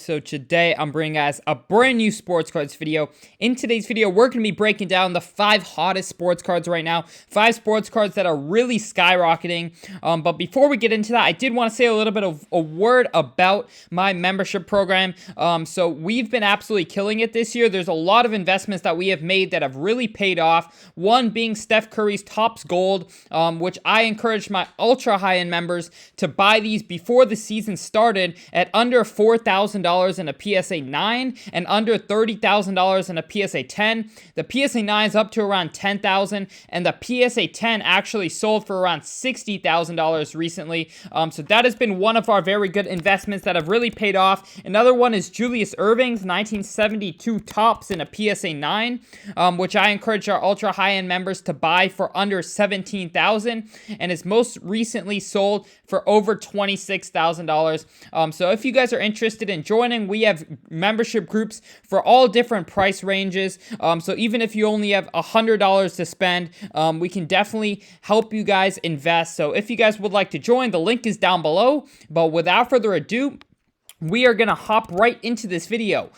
So today I'm bringing us a brand new sports cards video. In today's video, we're going to be breaking down the 5 hottest sports cards right now. 5 sports cards that are really skyrocketing. But before we get into that, I did want to say a little bit of a word about my membership program. So we've been absolutely killing it this year. There's a lot of investments that we have made that have really paid off. One being Steph Curry's Topps Gold, which I encourage my ultra high-end members to buy these before the season started at under $4,000 in a PSA 9 and under $30,000 in a PSA 10. The PSA 9 is up to around $10,000 and the PSA 10 actually sold for around $60,000 recently. So that has been one of our very good investments that have really paid off. Another one is Julius Irving's 1972 Topps in a PSA 9, which I encourage our ultra high-end members to buy for under $17,000 and is most recently sold for over $26,000. So if you guys are interested in joining, we have membership groups for all different price ranges. So even if you only have $100 to spend, we can definitely help you guys invest. So if you guys would like to join, the link is down below. But without further ado, we are going to hop right into this video.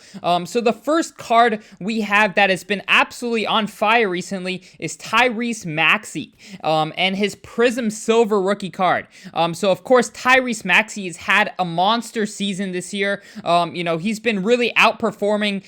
So the first card we have that has been absolutely on fire recently is Tyrese Maxi and his Prism Silver rookie card. So of course, Tyrese Maxi has had a monster season this year. He's been really outperforming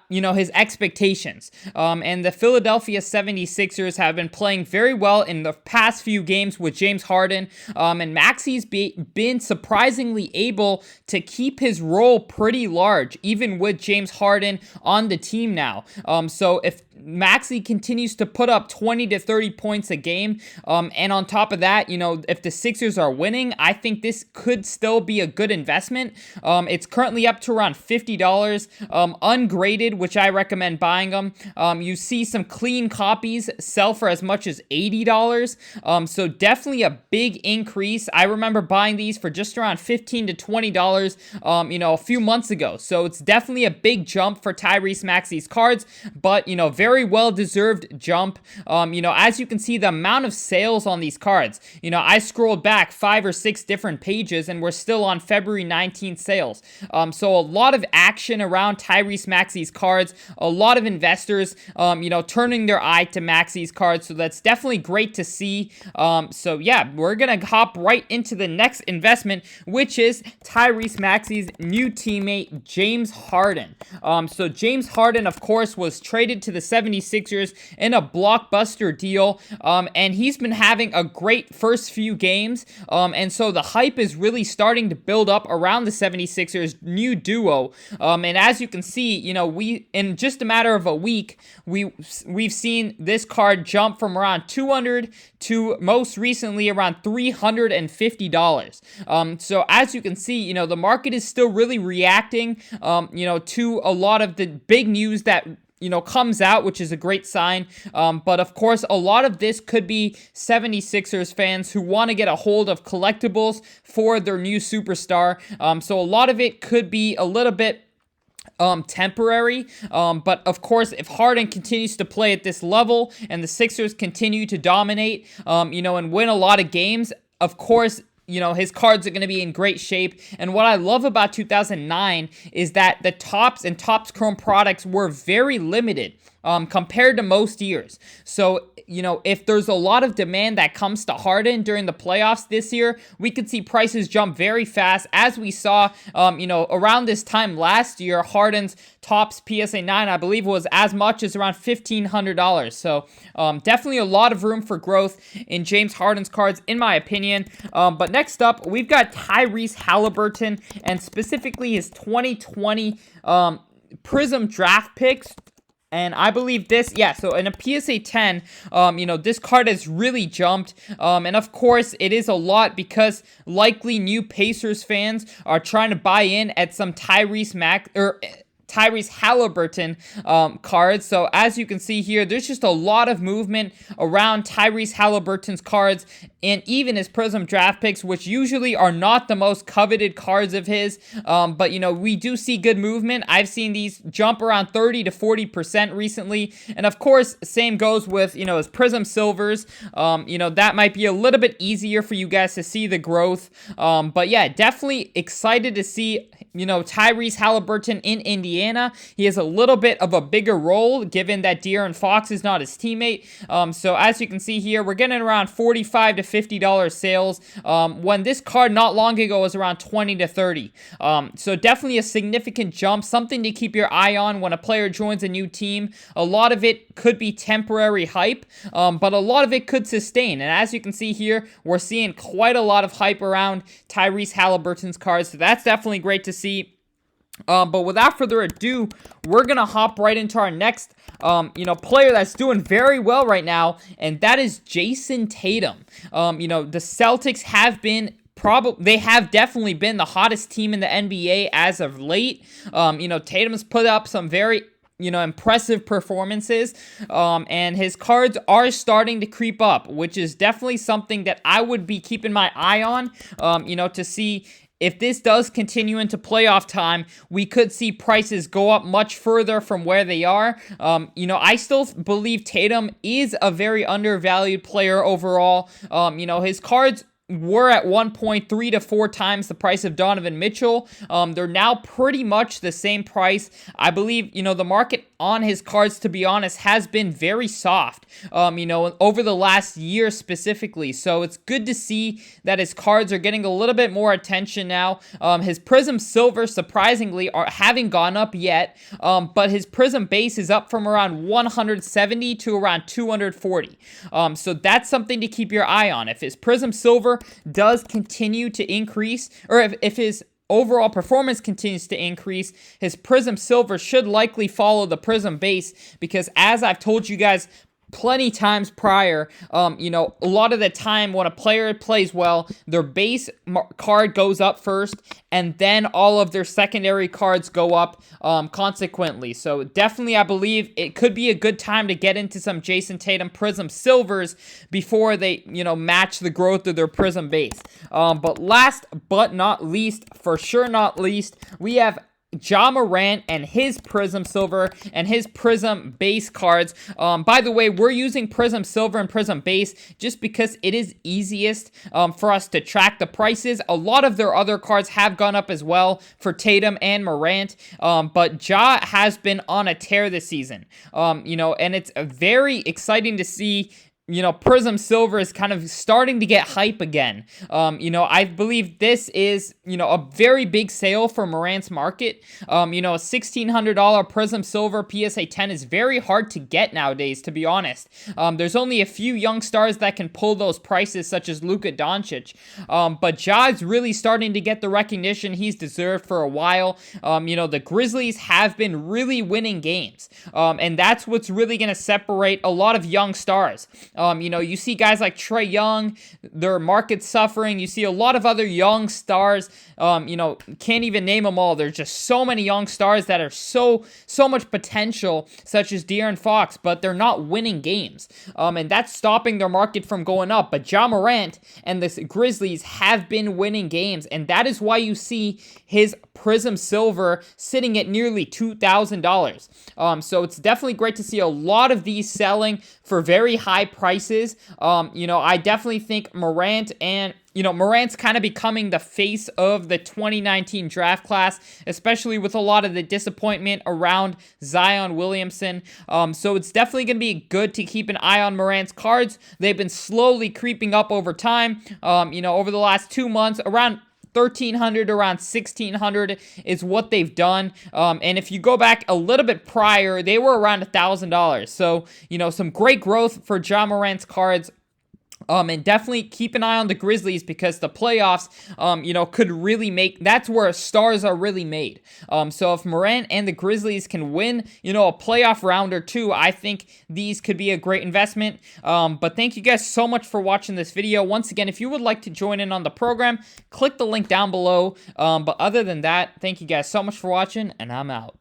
his expectations. And the Philadelphia 76ers have been playing very well in the past few games with James Harden. And Maxi's been surprisingly able to keep his role pretty large, even with James Harden on the team now. So if Maxi continues to put up 20 to 30 points a game, and on top of that, if the Sixers are winning, I think this could still be a good investment. It's currently up to around $50, ungraded, which I recommend buying them. You see some clean copies sell for as much as $80, so definitely a big increase. I remember buying these for just around $15 to $20, a few months ago. So it's definitely a big jump for Tyrese Maxi's cards, but, very well-deserved jump. As you can see, the amount of sales on these cards, I scrolled back 5 or 6 different pages and we're still on February 19th sales. So a lot of action around Tyrese Maxi's cards, a lot of investors, turning their eye to Maxi's cards. So that's definitely great to see. So yeah, we're going to hop right into the next investment, which is Tyrese Maxi's new teammate, James Harden. So James Harden, of course, was traded to the 76ers in a blockbuster deal, and he's been having a great first few games, and so the hype is really starting to build up around the 76ers new duo, and as you can see, we in just a matter of a week, we've seen this card jump from around $200 to most recently around $350. So as you can see, the market is still really reacting, to a lot of the big news that comes out, which is a great sign. But of course, a lot of this could be 76ers fans who want to get a hold of collectibles for their new superstar. So a lot of it could be a little bit temporary, but of course, if Harden continues to play at this level and the Sixers continue to dominate, and win a lot of games, of course, his cards are going to be in great shape. And what I love about 2009 is that the Topps and Topps Chrome products were very limited compared to most years. So, if there's a lot of demand that comes to Harden during the playoffs this year, we could see prices jump very fast, as we saw, around this time last year. Harden's Topps PSA 9, I believe, was as much as around $1,500. So, definitely a lot of room for growth in James Harden's cards, in my opinion. But next up, we've got Tyrese Halliburton, and specifically his 2020 Prism draft picks. And I believe this, so in a PSA 10, this card has really jumped. And of course, it is a lot because likely new Pacers fans are trying to buy in at some Tyrese Halliburton cards. So as you can see here, there's just a lot of movement around Tyrese Halliburton's cards and even his Prism draft picks, which usually are not the most coveted cards of his. But, you know, we do see good movement. I've seen these jump around 30 to 40% recently. And of course, same goes with, you know, his Prism Silvers. You know, that might be a little bit easier for you guys to see the growth. But yeah, definitely excited to see, you know, Tyrese Halliburton in Indiana. He has a little bit of a bigger role given that De'Aaron Fox is not his teammate. So as you can see here, we're getting around $45 to $50 sales, when this card not long ago was around 20 to 30. So definitely a significant jump, something to keep your eye on when a player joins a new team. A lot of it could be temporary hype, but a lot of it could sustain. And as you can see here, we're seeing quite a lot of hype around Tyrese Halliburton's cards, so that's definitely great to see. But without further ado, we're going to hop right into our next, you know, player that's doing very well right now, and that is Jason Tatum. You know, the Celtics have been they have definitely been the hottest team in the NBA as of late. You know, Tatum's put up some very, you know, impressive performances, and his cards are starting to creep up, which is definitely something that I would be keeping my eye on, you know, to see if this does continue into playoff time. We could see prices go up much further from where they are. You know, I still believe Tatum is a very undervalued player overall. You know, his cards were at one point 3 to 4 times the price of Donovan Mitchell. They're now pretty much the same price. I believe, you know, the market on his cards, to be honest, has been very soft, you know, over the last year specifically. So it's good to see that his cards are getting a little bit more attention now. His Prism Silver, surprisingly, haven't gone up yet, but his Prism Base is up from around 170 to around 240. So that's something to keep your eye on. If his Prism Silver does continue to increase, or if his overall performance continues to increase, his Prism Silver should likely follow the Prism Base, because as I've told you guys plenty times prior, you know, a lot of the time when a player plays well, their base card goes up first, and then all of their secondary cards go up consequently. So definitely, I believe it could be a good time to get into some Jason Tatum Prism Silvers before they, you know, match the growth of their Prism Base. But last but not least, for sure not least, we have Moran and his Prism Silver and his Prism Base cards. By the way, we're using Prism Silver and Prism Base just because it is easiest for us to track the prices. A lot of their other cards have gone up as well for Tatum and Morant, but Ja has been on a tear this season. You know, and it's very exciting to see, you know, Prism Silver is kind of starting to get hype again. You know, I believe this is, you know, a very big sale for Morant's market. You know, a $1,600 Prism Silver PSA 10 is very hard to get nowadays, to be honest. There's only a few young stars that can pull those prices, such as Luka Doncic. But Ja is really starting to get the recognition he's deserved for a while. You know, the Grizzlies have been really winning games. And that's what's really going to separate a lot of young stars. You know, you see guys like Trae Young, their market's suffering. You see a lot of other young stars, you know, can't even name them all. There's just so many young stars that are so much potential, such as De'Aaron Fox, but they're not winning games. And that's stopping their market from going up. But Ja Morant and the Grizzlies have been winning games, and that is why you see his Prism Silver sitting at nearly $2,000. So it's definitely great to see a lot of these selling for very high prices. You know, I definitely think Morant and, you know, Morant's kind of becoming the face of the 2019 draft class, especially with a lot of the disappointment around Zion Williamson. So it's definitely going to be good to keep an eye on Morant's cards. They've been slowly creeping up over time. You know, over the last 2 months, around 1,300, around 1,600 is what they've done. And if you go back a little bit prior, they were around $1,000. So, you know, some great growth for Ja Morant's cards. And definitely keep an eye on the Grizzlies, because the playoffs, you know, could really make, that's where stars are really made. So if Moran and the Grizzlies can win, you know, a playoff round or two, I think these could be a great investment. But thank you guys so much for watching this video. Once again, if you would like to join in on the program, click the link down below. But other than that, thank you guys so much for watching, and I'm out.